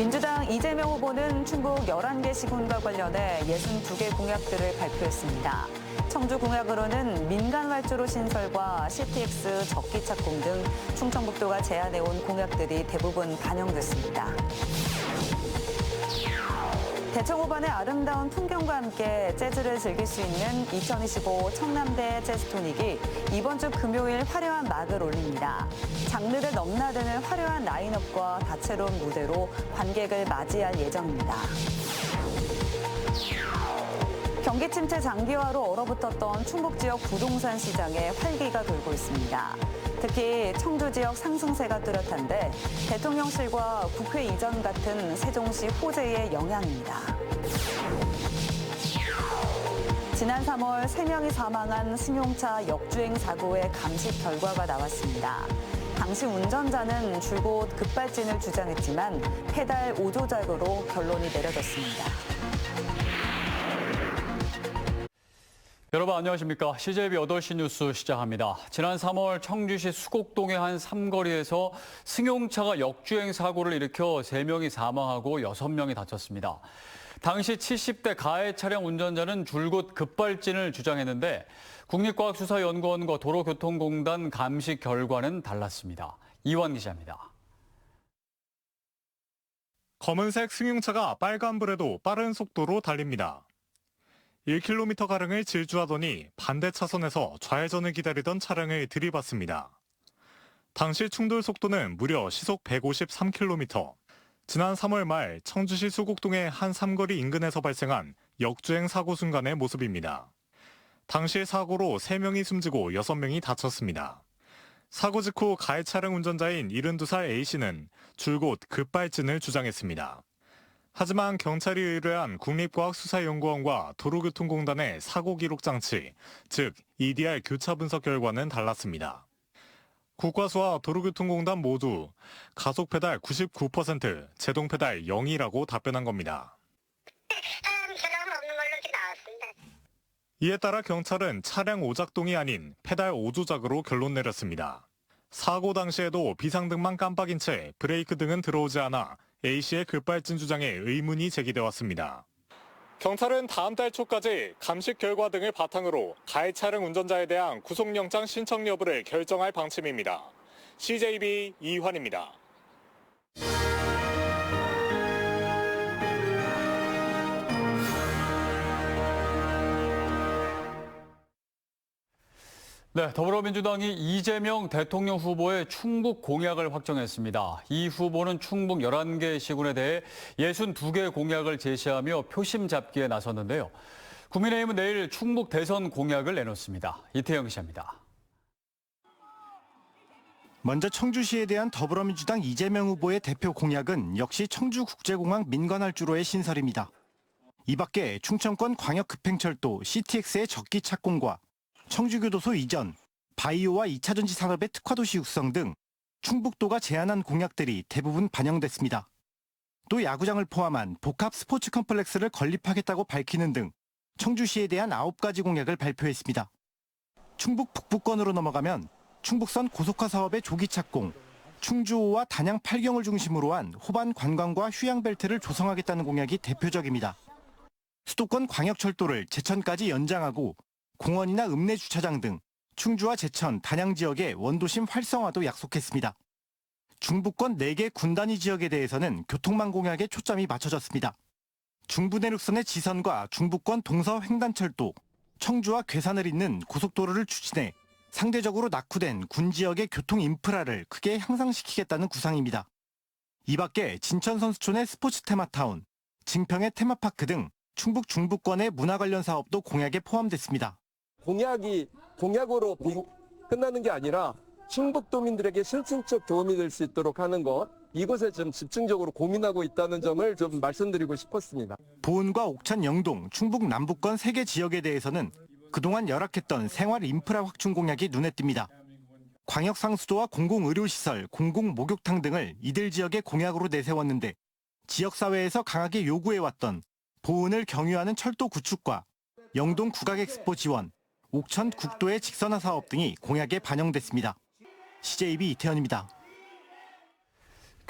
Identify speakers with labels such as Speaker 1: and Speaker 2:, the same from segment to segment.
Speaker 1: 민주당 이재명 후보는 충북 11개 시군과 관련해 62개 공약들을 발표했습니다. 청주 공약으로는 민간 활주로 신설과 CTX 적기 착공 등 충청북도가 제안해온 공약들이 대부분 반영됐습니다. 대청 호반의 아름다운 풍경과 함께 재즈를 즐길 수 있는 2025 청남대 재즈토닉이 이번 주 금요일 화려한 막을 올립니다. 장르를 넘나드는 화려한 라인업과 다채로운 무대로 관객을 맞이할 예정입니다. 경기 침체 장기화로 얼어붙었던 충북 지역 부동산 시장에 활기가 돌고 있습니다. 특히 청주 지역 상승세가 뚜렷한데 대통령실과 국회 이전 같은 세종시 호재의 영향입니다. 지난 3월 3명이 사망한 승용차 역주행 사고의 감식 결과가 나왔습니다. 당시 운전자는 줄곧 급발진을 주장했지만 페달 5조작으로 결론이 내려졌습니다.
Speaker 2: 여러분 안녕하십니까. CJB 8시 뉴스 시작합니다. 지난 3월 청주시 수곡동의 한 삼거리에서 승용차가 역주행 사고를 일으켜 3명이 사망하고 6명이 다쳤습니다. 당시 70대 가해 차량 운전자는 줄곧 급발진을 주장했는데 국립과학수사연구원과 도로교통공단 감식 결과는 달랐습니다. 이완 기자입니다.
Speaker 3: 검은색 승용차가 빨간불에도 빠른 속도로 달립니다. 1km가량을 질주하더니 반대 차선에서 좌회전을 기다리던 차량을 들이받습니다. 당시 충돌 속도는 무려 시속 153km. 지난 3월 말 청주시 수곡동의 한 삼거리 인근에서 발생한 역주행 사고 순간의 모습입니다. 당시 사고로 3명이 숨지고 6명이 다쳤습니다. 사고 직후 가해 차량 운전자인 72살 A씨는 줄곧 급발진을 주장했습니다. 하지만 경찰이 의뢰한 국립과학수사연구원과 도로교통공단의 사고기록장치, 즉 EDR 교차 분석 결과는 달랐습니다. 국과수와 도로교통공단 모두 가속페달 99%, 제동페달 0이라고 답변한 겁니다.
Speaker 4: 변함 없는 걸로 이렇게 나왔습니다.
Speaker 3: 이에 따라 경찰은 차량 오작동이 아닌 페달 5조작으로 결론 내렸습니다. 사고 당시에도 비상등만 깜빡인 채 브레이크 등은 들어오지 않아 A씨의 급발진 주장에 의문이 제기돼 왔습니다. 경찰은 다음 달 초까지 감식 결과 등을 바탕으로 가해 차량 운전자에 대한 구속영장 신청 여부를 결정할 방침입니다. CJB 이환입니다.
Speaker 2: 네, 더불어민주당이 이재명 대통령 후보의 충북 공약을 확정했습니다. 이 후보는 충북 11개 시군에 대해 62개 공약을 제시하며 표심 잡기에 나섰는데요. 국민의힘은 내일 충북 대선 공약을 내놓습니다. 이태영 기자입니다.
Speaker 5: 먼저 청주시에 대한 더불어민주당 이재명 후보의 대표 공약은 역시 청주국제공항 민간활주로의 신설입니다. 이 밖에 충청권 광역급행철도 CTX의 적기 착공과 청주교도소 이전, 바이오와 2차전지 산업의 특화도시 육성 등 충북도가 제안한 공약들이 대부분 반영됐습니다. 또 야구장을 포함한 복합 스포츠 컴플렉스를 건립하겠다고 밝히는 등 청주시에 대한 9가지 공약을 발표했습니다. 충북 북부권으로 넘어가면 충북선 고속화 사업의 조기 착공, 충주호와 단양 8경을 중심으로 한 호반 관광과 휴양벨트를 조성하겠다는 공약이 대표적입니다. 수도권 광역철도를 제천까지 연장하고 공원이나 읍내주차장 등 충주와 제천, 단양 지역의 원도심 활성화도 약속했습니다. 중부권 4개 군단위 지역에 대해서는 교통망 공약에 초점이 맞춰졌습니다. 중부내륙선의 지선과 중부권 동서 횡단철도, 청주와 괴산을 잇는 고속도로를 추진해 상대적으로 낙후된 군 지역의 교통 인프라를 크게 향상시키겠다는 구상입니다. 이 밖에 진천 선수촌의 스포츠 테마타운, 증평의 테마파크 등 충북 중부권의 문화 관련 사업도 공약에 포함됐습니다.
Speaker 6: 공약이 공약으로 끝나는 게 아니라 충북도민들에게 실질적 도움이 될 수 있도록 하는 것, 이것에 좀 집중적으로 고민하고 있다는 점을 좀 말씀드리고 싶었습니다.
Speaker 5: 보은과 옥천, 영동, 충북 남부권 3개 지역에 대해서는 그동안 열악했던 생활 인프라 확충 공약이 눈에 띕니다. 광역상수도와 공공의료시설, 공공목욕탕 등을 이들 지역의 공약으로 내세웠는데 지역사회에서 강하게 요구해왔던 보은을 경유하는 철도 구축과 영동 국악엑스포 지원, 옥천 국도의 직선화 사업 등이 공약에 반영됐습니다. CJB 이태현입니다.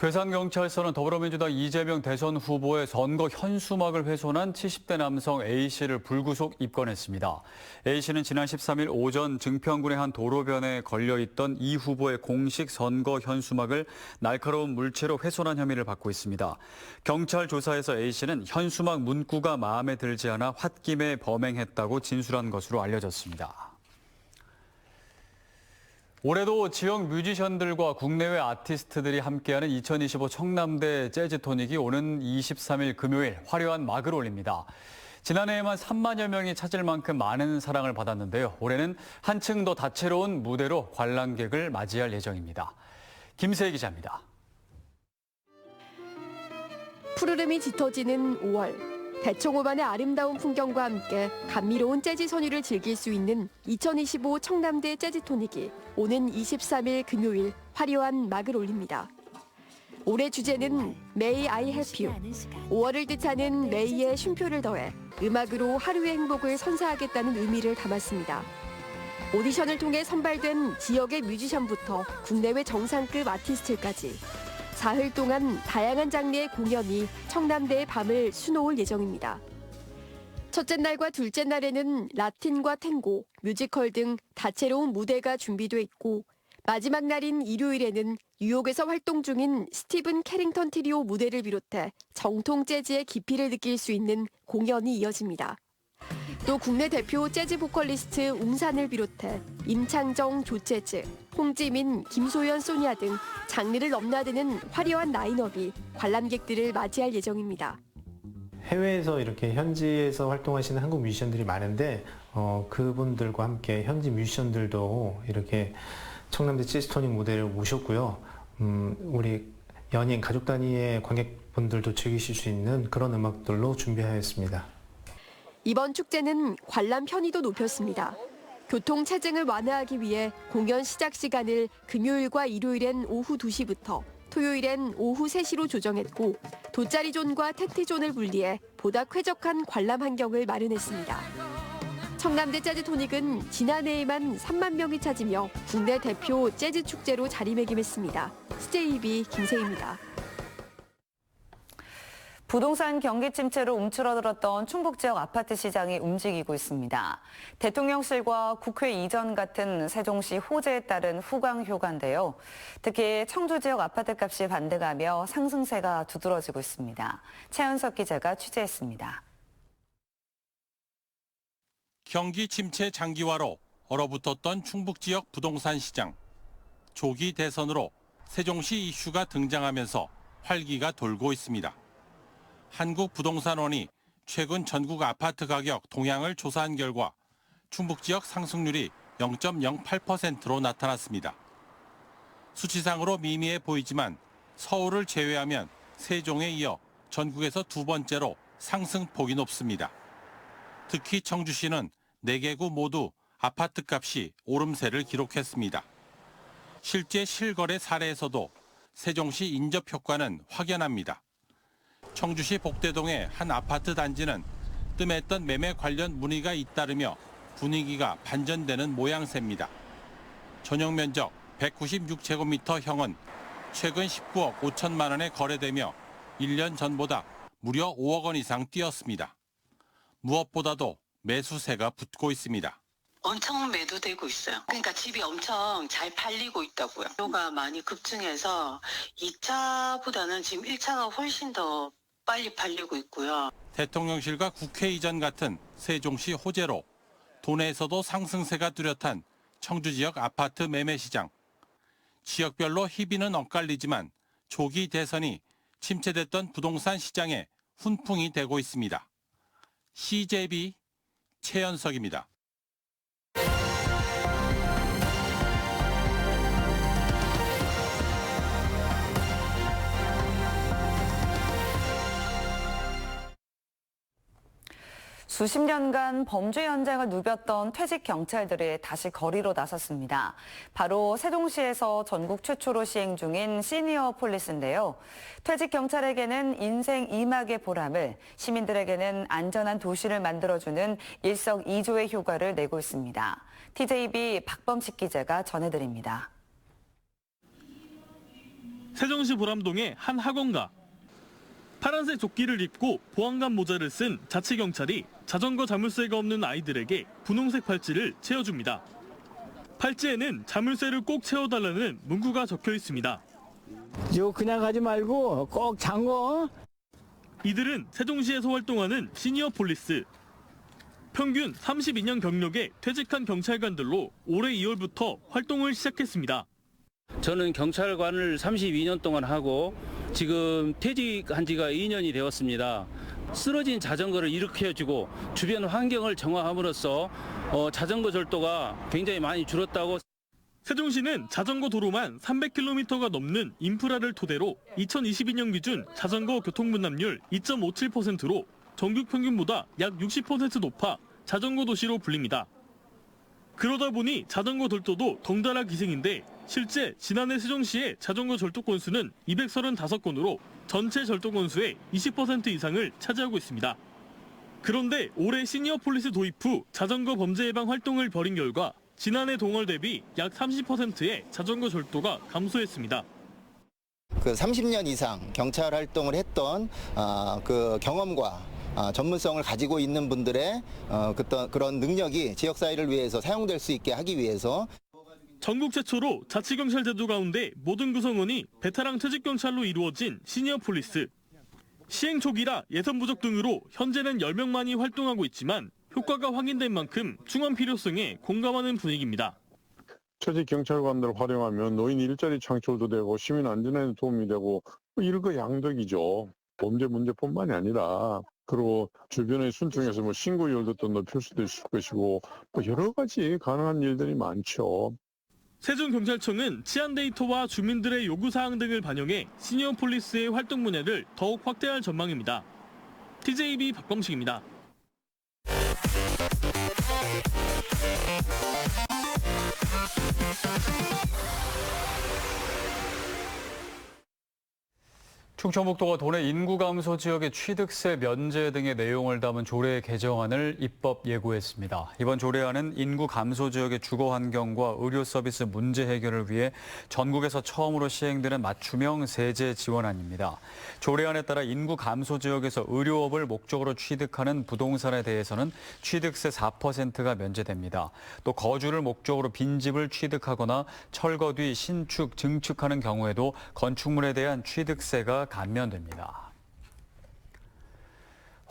Speaker 2: 괴산경찰서는 더불어민주당 이재명 대선 후보의 선거 현수막을 훼손한 70대 남성 A씨를 불구속 입건했습니다. A씨는 지난 13일 오전 증평군의 한 도로변에 걸려있던 이 후보의 공식 선거 현수막을 날카로운 물체로 훼손한 혐의를 받고 있습니다. 경찰 조사에서 A씨는 현수막 문구가 마음에 들지 않아 홧김에 범행했다고 진술한 것으로 알려졌습니다. 올해도 지역 뮤지션들과 국내외 아티스트들이 함께하는 2025 청남대 재즈 토닉이 오는 23일 금요일 화려한 막을 올립니다. 지난해에만 3만여 명이 찾을 만큼 많은 사랑을 받았는데요. 올해는 한층 더 다채로운 무대로 관람객을 맞이할 예정입니다. 김세희 기자입니다.
Speaker 7: 푸르름이 짙어지는 5월. 대청호반의 아름다운 풍경과 함께 감미로운 재즈 선율을 즐길 수 있는 2025 청남대 재즈 토닉이 오는 23일 금요일 화려한 막을 올립니다. 올해 주제는 May I Help You. 5월을 뜻하는 May의 쉼표를 더해 음악으로 하루의 행복을 선사하겠다는 의미를 담았습니다. 오디션을 통해 선발된 지역의 뮤지션부터 국내외 정상급 아티스트까지 사흘 동안 다양한 장르의 공연이 청남대의 밤을 수놓을 예정입니다. 첫째 날과 둘째 날에는 라틴과 탱고, 뮤지컬 등 다채로운 무대가 준비돼 있고 마지막 날인 일요일에는 뉴욕에서 활동 중인 스티븐 캐링턴 트리오 무대를 비롯해 정통 재즈의 깊이를 느낄 수 있는 공연이 이어집니다. 또 국내 대표 재즈 보컬리스트 웅산을 비롯해 임창정, 조재즈, 홍지민, 김소연, 소니아 등 장르를 넘나드는 화려한 라인업이 관람객들을 맞이할 예정입니다.
Speaker 8: 해외에서 이렇게 현지에서 활동하시는 한국 뮤지션들이 많은데 그분들과 함께 현지 뮤지션들도 이렇게 청남대 재즈 토닉 무대를 모셨고요. 우리 연인 가족 단위의 관객분들도 즐기실 수 있는 그런 음악들로 준비하였습니다.
Speaker 7: 이번 축제는 관람 편의도 높였습니다. 교통 체증을 완화하기 위해 공연 시작 시간을 금요일과 일요일엔 오후 2시부터 토요일엔 오후 3시로 조정했고 돗자리 존과 텐트 존을 분리해 보다 쾌적한 관람 환경을 마련했습니다. 청남대 재즈 토닉은 지난해에만 3만 명이 찾으며 국내 대표 재즈 축제로 자리매김했습니다. CJTV 김세희입니다.
Speaker 1: 부동산 경기 침체로 움츠러들었던 충북 지역 아파트 시장이 움직이고 있습니다. 대통령실과 국회 이전 같은 세종시 호재에 따른 후광 효과인데요. 특히 청주 지역 아파트 값이 반등하며 상승세가 두드러지고 있습니다. 최현석 기자가 취재했습니다.
Speaker 9: 경기 침체 장기화로 얼어붙었던 충북 지역 부동산 시장. 조기 대선으로 세종시 이슈가 등장하면서 활기가 돌고 있습니다. 한국부동산원이 최근 전국 아파트 가격 동향을 조사한 결과 충북 지역 상승률이 0.08%로 나타났습니다. 수치상으로 미미해 보이지만 서울을 제외하면 세종에 이어 전국에서 두 번째로 상승폭이 높습니다. 특히 청주시는 4개구 모두 아파트 값이 오름세를 기록했습니다. 실제 실거래 사례에서도 세종시 인접 효과는 확연합니다. 청주시 복대동의 한 아파트 단지는 뜸했던 매매 관련 문의가 잇따르며 분위기가 반전되는 모양새입니다. 전용 면적 196제곱미터형은 최근 19억 5천만 원에 거래되며 1년 전보다 무려 5억 원 이상 뛰었습니다. 무엇보다도 매수세가 붙고 있습니다.
Speaker 10: 엄청 매도되고 있어요. 그러니까 집이 엄청 잘 팔리고 있다고요. 가 많이 급증해서 2차보다는 지금 1차가 훨씬 더 빨리 팔리고 있고요.
Speaker 9: 대통령실과 국회 이전 같은 세종시 호재로 도내에서도 상승세가 뚜렷한 청주 지역 아파트 매매 시장. 지역별로 희비는 엇갈리지만 조기 대선이 침체됐던 부동산 시장에 훈풍이 되고 있습니다. CJB 최연석입니다.
Speaker 1: 수십 년간 범죄 현장을 누볐던 퇴직 경찰들이 다시 거리로 나섰습니다. 바로 세종시에서 전국 최초로 시행 중인 시니어 폴리스인데요. 퇴직 경찰에게는 인생 2막의 보람을, 시민들에게는 안전한 도시를 만들어주는 일석이조의 효과를 내고 있습니다. TJB 박범식 기자가 전해드립니다.
Speaker 11: 세종시 보람동의 한 학원가. 파란색 조끼를 입고 보안관 모자를 쓴 자치경찰이 자전거 자물쇠가 없는 아이들에게 분홍색 팔찌를 채워줍니다. 팔찌에는 자물쇠를 꼭 채워달라는 문구가 적혀 있습니다.
Speaker 12: 이거 그냥 가지 말고 꼭 잠궈.
Speaker 11: 이들은 세종시에서 활동하는 시니어 폴리스. 평균 32년 경력의 퇴직한 경찰관들로 올해 2월부터 활동을 시작했습니다.
Speaker 13: 저는 경찰관을 32년 동안 하고 지금 퇴직한 지가 2년이 되었습니다. 쓰러진 자전거를 일으켜주고 주변 환경을 정화함으로써 자전거 절도가 굉장히 많이 줄었다고.
Speaker 11: 세종시는 자전거 도로만 300km가 넘는 인프라를 토대로 2022년 기준 자전거 교통분담률 2.57%로 전국 평균보다 약 60% 높아 자전거 도시로 불립니다. 그러다 보니 자전거 절도도 덩달아 기생인데 실제 지난해 세종시의 자전거 절도 건수는 235건으로 전체 절도 건수의 20% 이상을 차지하고 있습니다. 그런데 올해 시니어 폴리스 도입 후 자전거 범죄 예방 활동을 벌인 결과 지난해 동월 대비 약 30%의 자전거 절도가 감소했습니다.
Speaker 14: 그 30년 이상 경찰 활동을 했던 그 경험과 전문성을 가지고 있는 분들의 그런 능력이 지역사회를 위해서 사용될 수 있게 하기 위해서
Speaker 11: 전국 최초로 자치경찰 제도 가운데 모든 구성원이 베테랑 퇴직경찰로 이루어진 시니어 폴리스. 시행 초기라 예산 부족 등으로 현재는 10명만이 활동하고 있지만 효과가 확인된 만큼 충원 필요성에 공감하는 분위기입니다.
Speaker 15: 퇴직 경찰관들 활용하면 노인 일자리 창출도 되고 시민 안전에 도움이 되고 일거양득이죠. 범죄 문제뿐만이 아니라 그리고 주변의 순통해서 신고율도 또 높일 수도 있을 것이고 여러 가지 가능한 일들이 많죠.
Speaker 11: 세종경찰청은 치안 데이터와 주민들의 요구사항 등을 반영해 시니어 폴리스의 활동 분야를 더욱 확대할 전망입니다. TJB 박범식입니다.
Speaker 2: 충청북도가 도내 인구 감소 지역의 취득세 면제 등의 내용을 담은 조례 개정안을 입법 예고했습니다. 이번 조례안은 인구 감소 지역의 주거 환경과 의료 서비스 문제 해결을 위해 전국에서 처음으로 시행되는 맞춤형 세제 지원안입니다. 조례안에 따라 인구 감소 지역에서 의료업을 목적으로 취득하는 부동산에 대해서는 취득세 4%가 면제됩니다. 또 거주를 목적으로 빈집을 취득하거나 철거 뒤 신축, 증축하는 경우에도 건축물에 대한 취득세가 감면됩니다.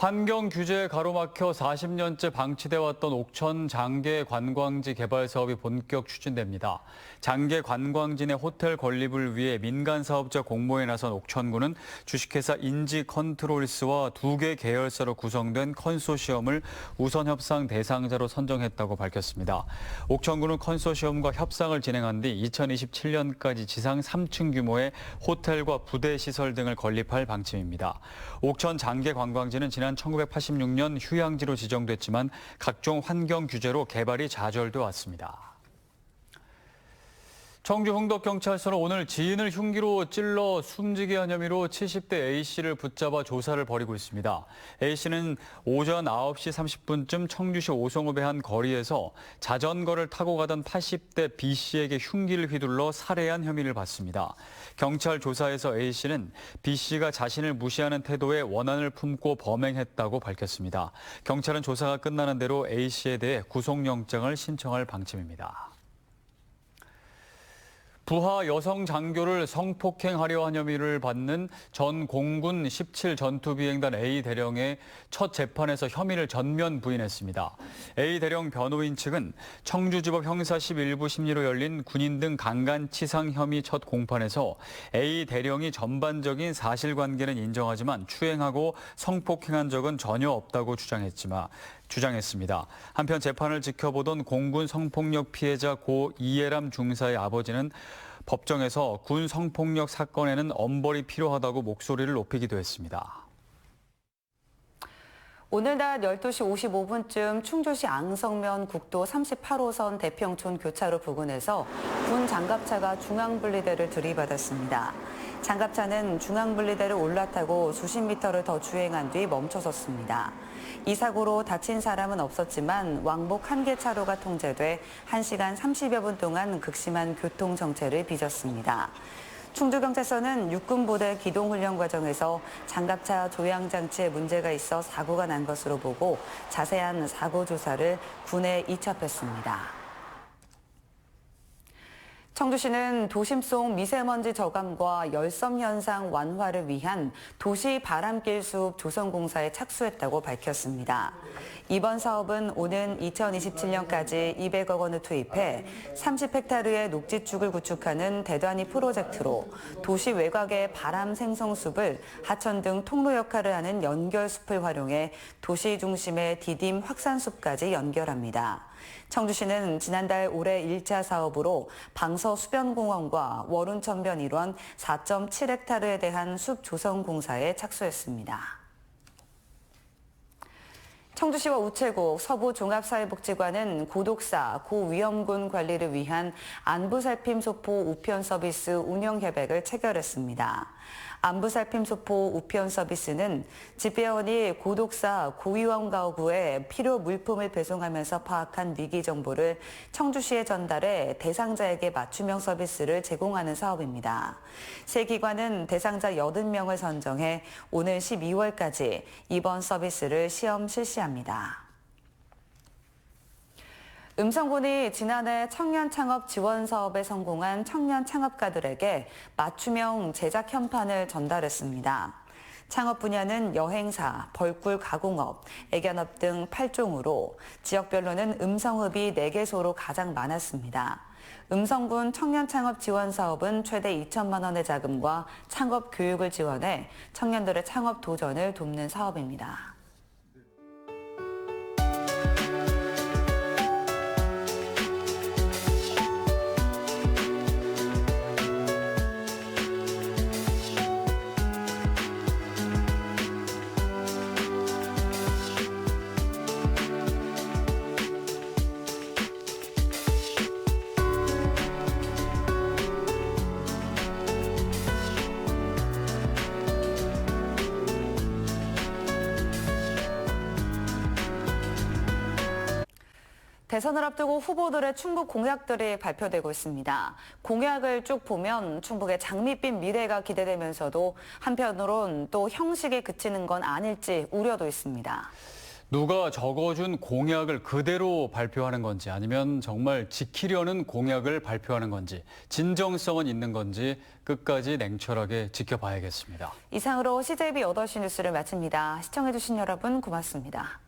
Speaker 2: 환경 규제에 가로막혀 40년째 방치돼 왔던 옥천 장계 관광지 개발 사업이 본격 추진됩니다. 장계 관광지 내 호텔 건립을 위해 민간 사업자 공모에 나선 옥천구는 주식회사 인지컨트롤스와 2개 계열사로 구성된 컨소시엄을 우선 협상 대상자로 선정했다고 밝혔습니다. 옥천구는 컨소시엄과 협상을 진행한 뒤 2027년까지 지상 3층 규모의 호텔과 부대 시설 등을 건립할 방침입니다. 옥천 장계 관광지는 지난 1986년 휴양지로 지정됐지만 각종 환경 규제로 개발이 좌절돼 왔습니다. 청주 흥덕경찰서는 오늘 지인을 흉기로 찔러 숨지게 한 혐의로 70대 A씨를 붙잡아 조사를 벌이고 있습니다. A씨는 오전 9시 30분쯤 청주시 오송읍의 한 거리에서 자전거를 타고 가던 80대 B씨에게 흉기를 휘둘러 살해한 혐의를 받습니다. 경찰 조사에서 A씨는 B씨가 자신을 무시하는 태도에 원한을 품고 범행했다고 밝혔습니다. 경찰은 조사가 끝나는 대로 A씨에 대해 구속영장을 신청할 방침입니다. 부하 여성 장교를 성폭행하려 한 혐의를 받는 전 공군 17 전투비행단 A 대령의 첫 재판에서 혐의를 전면 부인했습니다. A 대령 변호인 측은 청주지법 형사 11부 심리로 열린 군인 등 강간치상 혐의 첫 공판에서 A 대령이 전반적인 사실관계는 인정하지만 추행하고 성폭행한 적은 전혀 없다고 주장했습니다. 한편 재판을 지켜보던 공군 성폭력 피해자 고 이예람 중사의 아버지는 법정에서 군 성폭력 사건에는 엄벌이 필요하다고 목소리를 높이기도 했습니다.
Speaker 1: 오늘 낮 12시 55분쯤 충주시 앙성면 국도 38호선 대평촌 교차로 부근에서 군 장갑차가 중앙분리대를 들이받았습니다. 장갑차는 중앙분리대를 올라타고 수십 미터를 더 주행한 뒤 멈춰섰습니다. 이 사고로 다친 사람은 없었지만 왕복 1개 차로가 통제돼 1시간 30여 분 동안 극심한 교통정체를 빚었습니다. 충주경찰서는 육군부대 기동훈련 과정에서 장갑차 조향장치에 문제가 있어 사고가 난 것으로 보고 자세한 사고 조사를 군에 이첩했습니다. 청주시는 도심 속 미세먼지 저감과 열섬 현상 완화를 위한 도시 바람길 숲 조성 공사에 착수했다고 밝혔습니다. 이번 사업은 오는 2027년까지 200억 원을 투입해 30헥타르의 녹지축을 구축하는 대단위 프로젝트로 도시 외곽의 바람 생성 숲을 하천 등 통로 역할을 하는 연결 숲을 활용해 도시 중심의 디딤 확산 숲까지 연결합니다. 청주시는 지난달 올해 1차 사업으로 방서 수변공원과 월운천변 일원 4.7헥타르에 대한 숲 조성 공사에 착수했습니다. 청주시와 우체국, 서부종합사회복지관은 고독사, 고위험군 관리를 위한 안부살핌 소포 우편 서비스 운영 협약을 체결했습니다. 안부살핌 소포 우편 서비스는 집배원이 고독사, 고위험 가구에 필요 물품을 배송하면서 파악한 위기 정보를 청주시에 전달해 대상자에게 맞춤형 서비스를 제공하는 사업입니다. 세 기관은 대상자 80명을 선정해 오늘 12월까지 이번 서비스를 시험 실시합니다. 음성군이 지난해 청년 창업 지원 사업에 성공한 청년 창업가들에게 맞춤형 제작 현판을 전달했습니다. 창업 분야는 여행사, 벌꿀 가공업, 애견업 등 8종으로 지역별로는 음성읍이 4개소로 가장 많았습니다. 음성군 청년 창업 지원 사업은 최대 2천만 원의 자금과 창업 교육을 지원해 청년들의 창업 도전을 돕는 사업입니다. 대선을 앞두고 후보들의 충북 공약들이 발표되고 있습니다. 공약을 쭉 보면 충북의 장밋빛 미래가 기대되면서도 한편으론 또 형식에 그치는 건 아닐지 우려도 있습니다.
Speaker 2: 누가 적어준 공약을 그대로 발표하는 건지 아니면 정말 지키려는 공약을 발표하는 건지 진정성은 있는 건지 끝까지 냉철하게 지켜봐야겠습니다.
Speaker 1: 이상으로 CJB 8시 뉴스를 마칩니다. 시청해주신 여러분 고맙습니다.